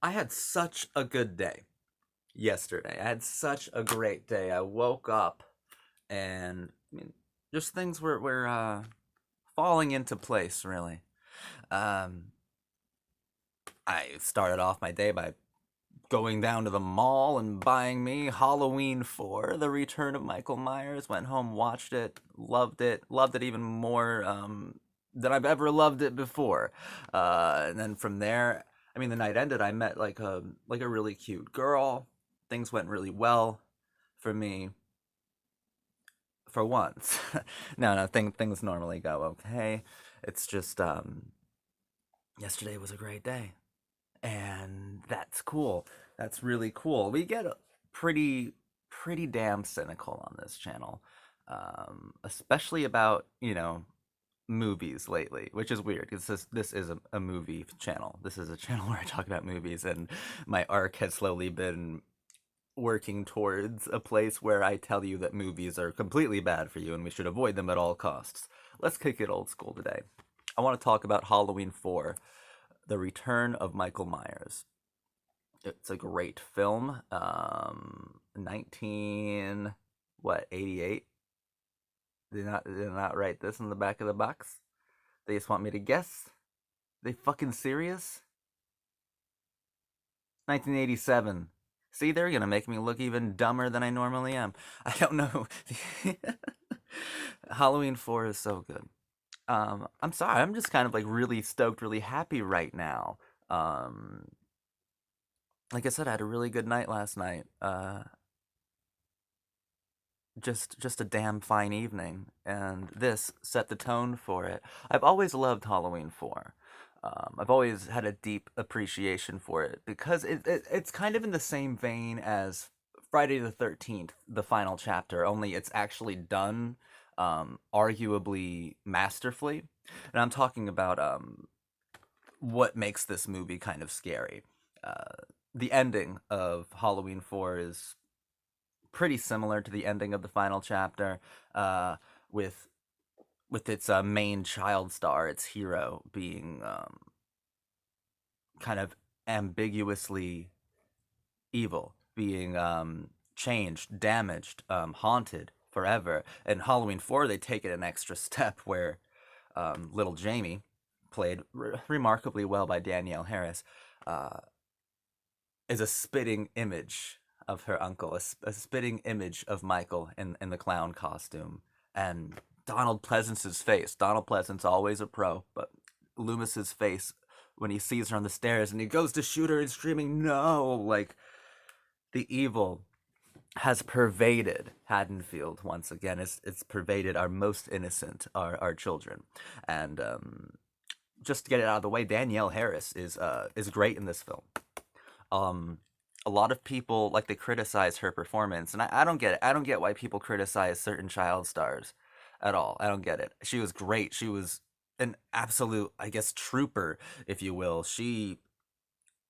I had such a good day yesterday. I had such a great day. I woke up and just things were falling into place, really. Um, I started off my day by going down to the mall and buying me Halloween 4, The Return of Michael Myers. Went home, watched it, loved it even more than I've ever loved it before. And then from there, the night ended. I met like a really cute girl. Things went really well for me for once. No, things normally go okay. It's just yesterday was a great day, and that's cool. That's really cool. We get pretty pretty damn cynical on this channel, especially about movies lately, which is weird because this is a movie channel. This is a channel where I talk about movies, and my arc has slowly been working towards a place where I tell you that movies are completely bad for you and we should avoid them at all costs. Let's kick it old school today. I want to talk about Halloween 4, The Return of Michael Myers. It's a great film. 19 what 88? Did not write this in the back of the box. They just want me to guess. They fucking serious? 1987. See, they're gonna make me look even dumber than I normally am. I don't know. Halloween 4 is so good. I'm sorry, I'm just kind of like really stoked, really happy right now. Um, like I said, I had a really good night last night. Just a damn fine evening, and this set the tone for it. I've always loved Halloween 4. I've always had a deep appreciation for it because it's kind of in the same vein as Friday the 13th, the final chapter, only it's actually done arguably masterfully. And I'm talking about what makes this movie kind of scary. The ending of Halloween 4 is pretty similar to the ending of the final chapter, uh, with its main child star, its hero, being kind of ambiguously evil, being changed, damaged, haunted forever. In Halloween 4, they take it an extra step where little Jamie, played remarkably well by Danielle Harris, uh, is a spitting image of her uncle, a spitting image of Michael in the clown costume. And Donald Pleasance's face. Donald Pleasance, always a pro, but Loomis's face when he sees her on the stairs and he goes to shoot her and screaming, no! Like, the evil has pervaded Haddonfield once again. It's pervaded our most innocent, our children. And just to get it out of the way, Danielle Harris is great in this film. um a lot of people, like, they criticize her performance, and I don't get it. I don't get why people criticize certain child stars at all. I don't get it. She was great. She was an absolute, I guess, trooper, if you will. She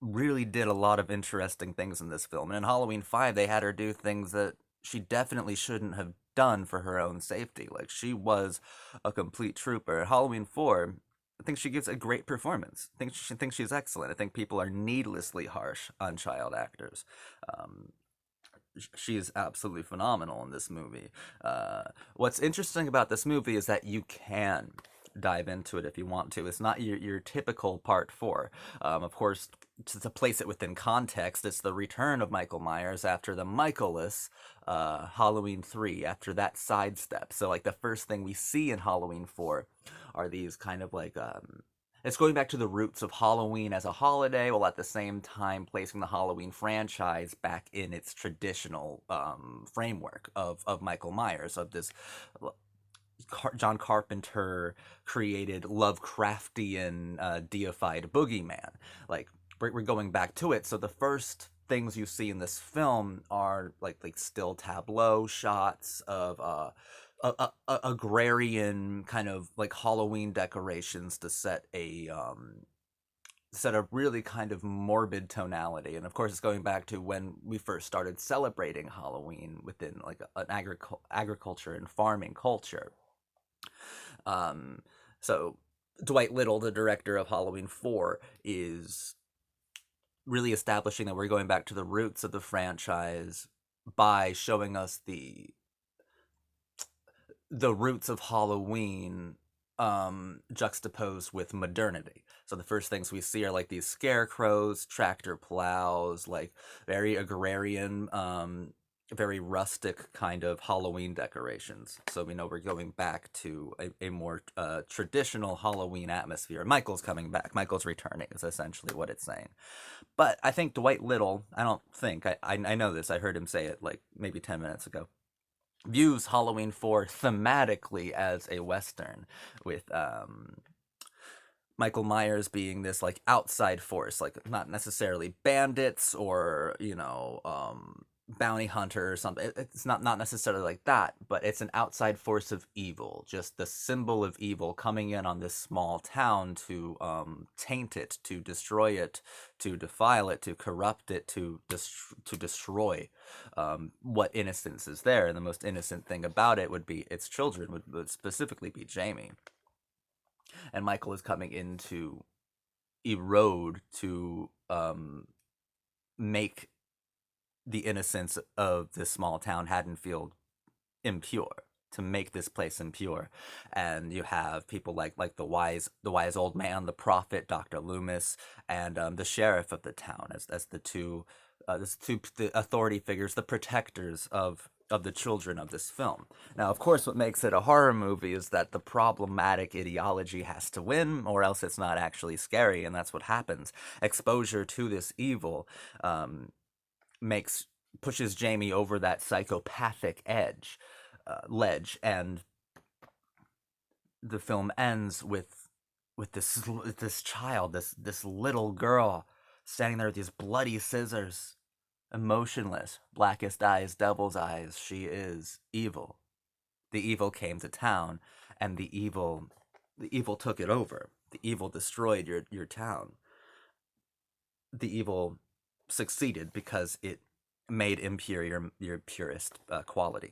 really did a lot of interesting things in this film, and in Halloween 5 they had her do things that she definitely shouldn't have done for her own safety. Like, she was a complete trooper. Halloween 4, I think she gives a great performance. I think she's excellent. I think people are needlessly harsh on child actors. Um, she is absolutely phenomenal in this movie. What's interesting about this movie is that you can dive into it if you want to. It's not your typical part four. Of course, to place it within context, it's the return of Michael Myers after the Michaelmas Halloween 3, after that sidestep. So, like, the first thing we see in Halloween 4 are these kind of like it's going back to the roots of Halloween as a holiday, while at the same time placing the Halloween franchise back in its traditional framework of Michael Myers, of this John Carpenter created Lovecraftian deified boogeyman. Like, we're going back to it. So the first things you see in this film are like still tableau shots of agrarian kind of like Halloween decorations to set a really kind of morbid tonality. And of course, it's going back to when we first started celebrating Halloween within like an agriculture and farming culture. Um, so Dwight Little, the director of Halloween 4, is really establishing that we're going back to the roots of the franchise by showing us the roots of Halloween juxtaposed with modernity. So the first things we see are like these scarecrows, tractor plows, like very agrarian, very rustic kind of Halloween decorations. So we know we're going back to a more traditional Halloween atmosphere. Michael's coming back. Michael's returning is essentially what it's saying. But I think Dwight Little, I don't think, I know this, I heard him say it like maybe 10 minutes ago, views Halloween 4 thematically as a Western, with Michael Myers being this like outside force, like not necessarily bandits or, bounty hunter or something. It's not necessarily like that, but it's an outside force of evil, just the symbol of evil coming in on this small town to taint it, to destroy it, to defile it, to corrupt it, to destroy what innocence is there. And the most innocent thing about it would be its children, would specifically be Jamie. And Michael is coming in to erode, to make the innocence of this small town Haddonfield impure, to make this place impure. And you have people like the wise old man, the prophet Dr. Loomis, and the sheriff of the town as the authority figures, the protectors of the children of this film. Now, of course, what makes it a horror movie is that the problematic ideology has to win, or else it's not actually scary, and that's what happens. Exposure to this evil makes pushes Jamie over that psychopathic ledge, and the film ends with this child, this little girl, standing there with these bloody scissors, emotionless, blackest eyes, devil's eyes. She is evil. The evil came to town, and the evil took it over. The evil destroyed your town. The evil succeeded because it made impure your purest quality.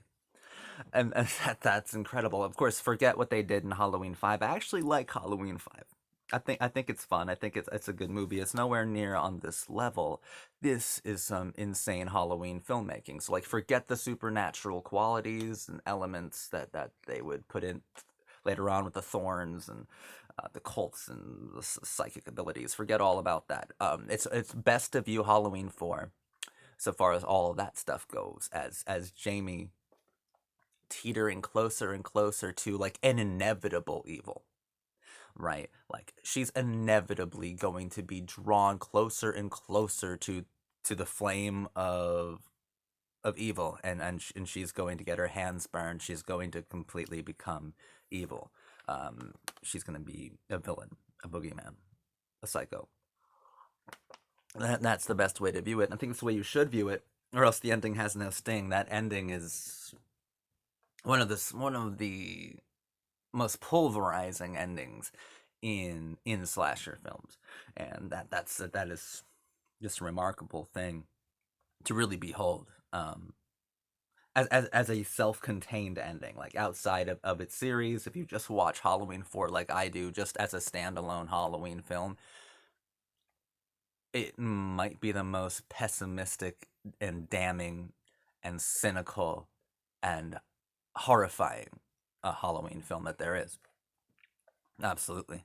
And that's incredible. Of course, forget what they did in Halloween 5. I actually like Halloween 5. I think it's fun. I think it's a good movie. It's nowhere near on this level. This is some insane Halloween filmmaking. So like, forget the supernatural qualities and elements that they would put in later on with the thorns and the cults and the psychic abilities. Forget all about that. It's best to view Halloween 4, so far as all of that stuff goes, as Jamie teetering closer and closer to like an inevitable evil, right? Like, she's inevitably going to be drawn closer and closer to the flame of evil, and she's going to get her hands burned. She's going to completely become evil. She's going to be a villain, a boogeyman, a psycho. That's the best way to view it. I think it's the way you should view it, or else the ending has no sting. That ending is one of the most pulverizing endings in slasher films, and that is just a remarkable thing to really behold. As a self-contained ending, like outside of its series, if you just watch Halloween 4 like I do, just as a standalone Halloween film, it might be the most pessimistic and damning and cynical and horrifying Halloween film that there is. Absolutely.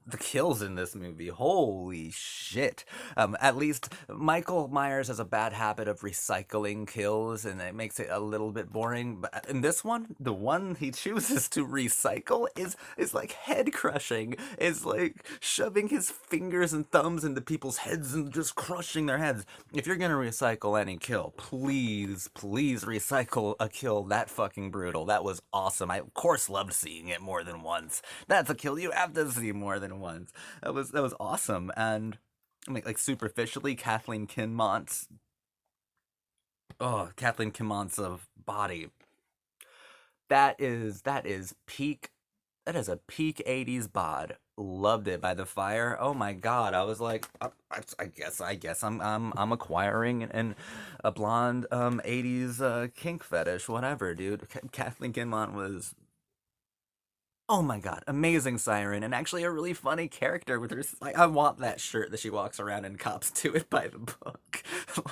The kills in this movie, holy shit. At least Michael Myers has a bad habit of recycling kills, and it makes it a little bit boring. But in this one, the one he chooses to recycle is like head crushing. Is like shoving his fingers and thumbs into people's heads and just crushing their heads. If you're gonna recycle any kill, please recycle a kill that fucking brutal. That was awesome. I of course loved seeing it more than once. That's a kill you have to see more than once. That was awesome. And I mean, like, superficially, Kathleen Kinmont's of body. That is peak. That is a peak '80s bod. Loved it. By the Fire. Oh my god! I was like, I guess I'm acquiring a blonde '80s kink fetish. Whatever, dude. Kathleen Kinmont was Oh my god, amazing siren, and actually a really funny character with her. Like, I want that shirt that she walks around in. Cops do it by the book.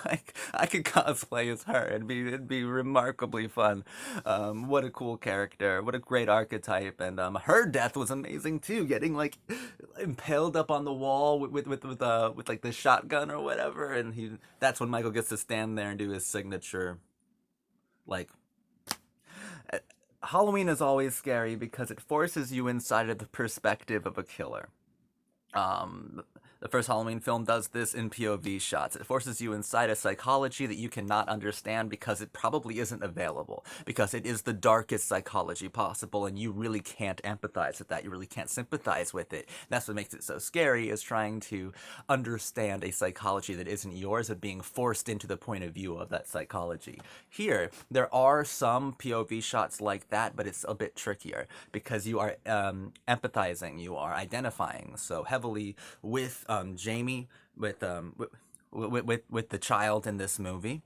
Like, I could cosplay as her. It'd be remarkably fun. What a cool character. What a great archetype. And her death was amazing too. Getting like impaled up on the wall with like the shotgun or whatever, and he. That's when Michael gets to stand there and do his signature like Halloween is always scary because it forces you inside of the perspective of a killer. Um, the first Halloween film does this in POV shots. It forces you inside a psychology that you cannot understand because it probably isn't available, because it is the darkest psychology possible, and you really can't empathize with that. You really can't sympathize with it. And that's what makes it so scary, is trying to understand a psychology that isn't yours, but being forced into the point of view of that psychology. Here, there are some POV shots like that, but it's a bit trickier because you are empathizing, you are identifying so heavily with Jamie, with the child in this movie,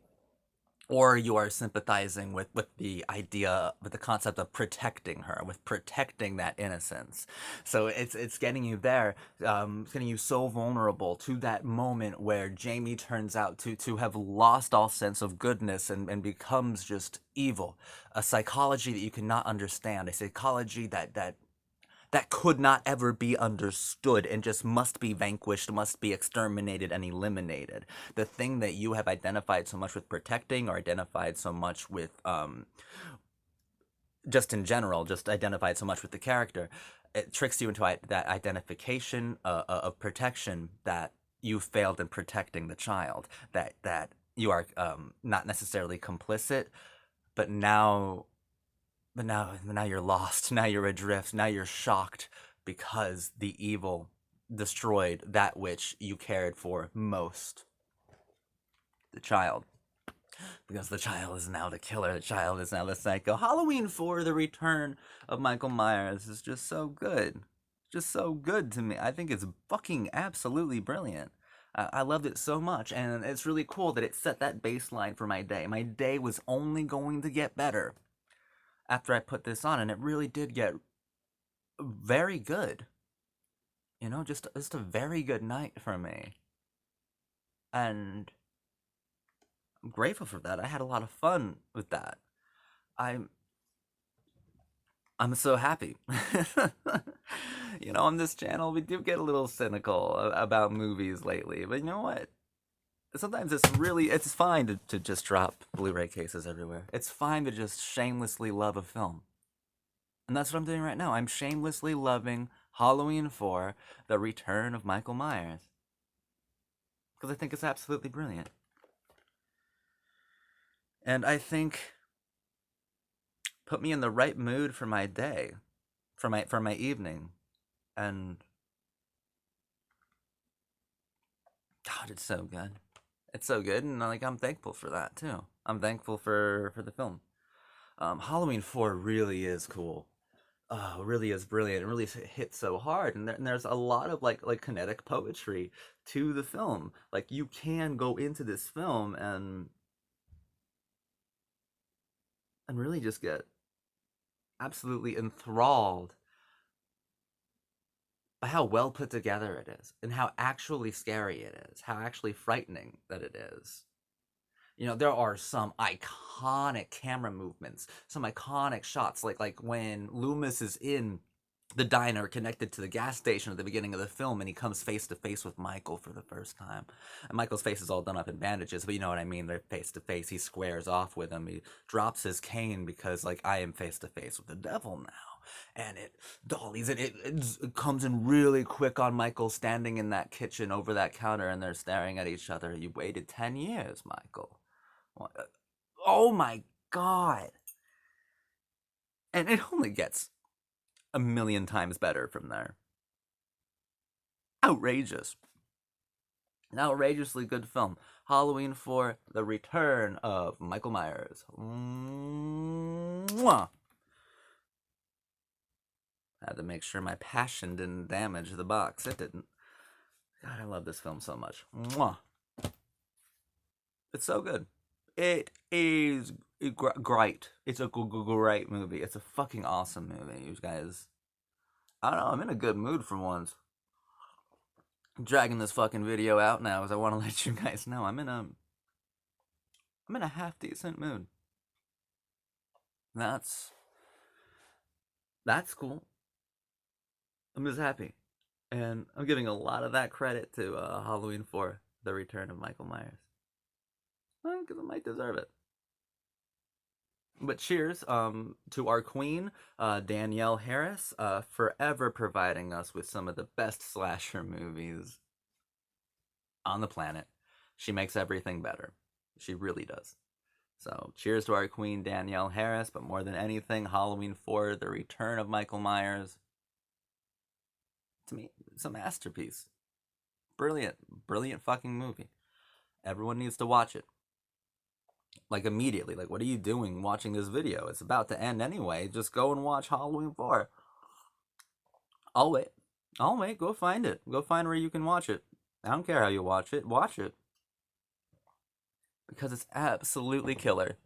or you are sympathizing with the idea, with the concept of protecting her, with protecting that innocence. So it's getting you there, it's getting you so vulnerable to that moment where Jamie turns out to have lost all sense of goodness and becomes just evil. A psychology that you cannot understand, a psychology that could not ever be understood and just must be vanquished, must be exterminated and eliminated. The thing that you have identified so much with protecting, or identified so much with, just in general, just identified so much with the character, it tricks you into that identification of protection, that you failed in protecting the child, that you are not necessarily complicit, but now you're lost. Now you're adrift. Now you're shocked because the evil destroyed that which you cared for most, the child. Because the child is now the killer. The child is now the psycho. Halloween 4, The Return of Michael Myers, is just so good. Just so good to me. I think it's fucking absolutely brilliant. I loved it so much, and it's really cool that it set that baseline for my day. My day was only going to get better after I put this on, and it really did get very good. Just a very good night for me, and I'm grateful for that. I had a lot of fun with that. I'm I'm so happy. On this channel, we do get a little cynical about movies lately, but you know what? Sometimes it's fine to just drop Blu-ray cases everywhere. It's fine to just shamelessly love a film. And that's what I'm doing right now. I'm shamelessly loving Halloween 4, The Return of Michael Myers. Because I think it's absolutely brilliant. And I think put me in the right mood for my day, for my evening. And God, it's so good. It's so good, and like I'm thankful for that too. I'm thankful for the film. Halloween 4 really is cool. Really is brilliant. It really hits so hard, and there's a lot of like kinetic poetry to the film. Like, you can go into this film and really just get absolutely enthralled by how well put together it is, and how actually scary it is, how actually frightening that it is. There are some iconic camera movements, some iconic shots, like when Loomis is in the diner connected to the gas station at the beginning of the film, and he comes face to face with Michael for the first time. And Michael's face is all done up in bandages, but you know what I mean. They're face to face. He squares off with him. He drops his cane because, like, I am face to face with the devil now. And it dollies it. It comes in really quick on Michael standing in that kitchen over that counter, and they're staring at each other. You waited 10 years, Michael. Oh my God. And it only gets a million times better from there. Outrageous. An outrageously good film. Halloween 4, The Return of Michael Myers. Mwah. I had to make sure my passion didn't damage the box. It didn't. God, I love this film so much. Mwah. It's so good. It is great. It's a great movie. It's a fucking awesome movie, you guys. I don't know, I'm in a good mood for once. I'm dragging this fucking video out now because I want to let you guys know I'm in a half decent mood. That's that's cool. I'm just happy. And I'm giving a lot of that credit to Halloween 4, The Return of Michael Myers. Because I might deserve it. But cheers to our queen, Danielle Harris, forever providing us with some of the best slasher movies on the planet. She makes everything better. She really does. So cheers to our queen, Danielle Harris, but more than anything, Halloween 4, The Return of Michael Myers. To me, it's a masterpiece. Brilliant, brilliant fucking movie. Everyone needs to watch it. Like immediately. Like, what are you doing watching this video? It's about to end anyway. Just go and watch Halloween 4. I'll wait. I'll wait. Go find it. Go find where you can watch it. I don't care how you watch it. Watch it. Because it's absolutely killer.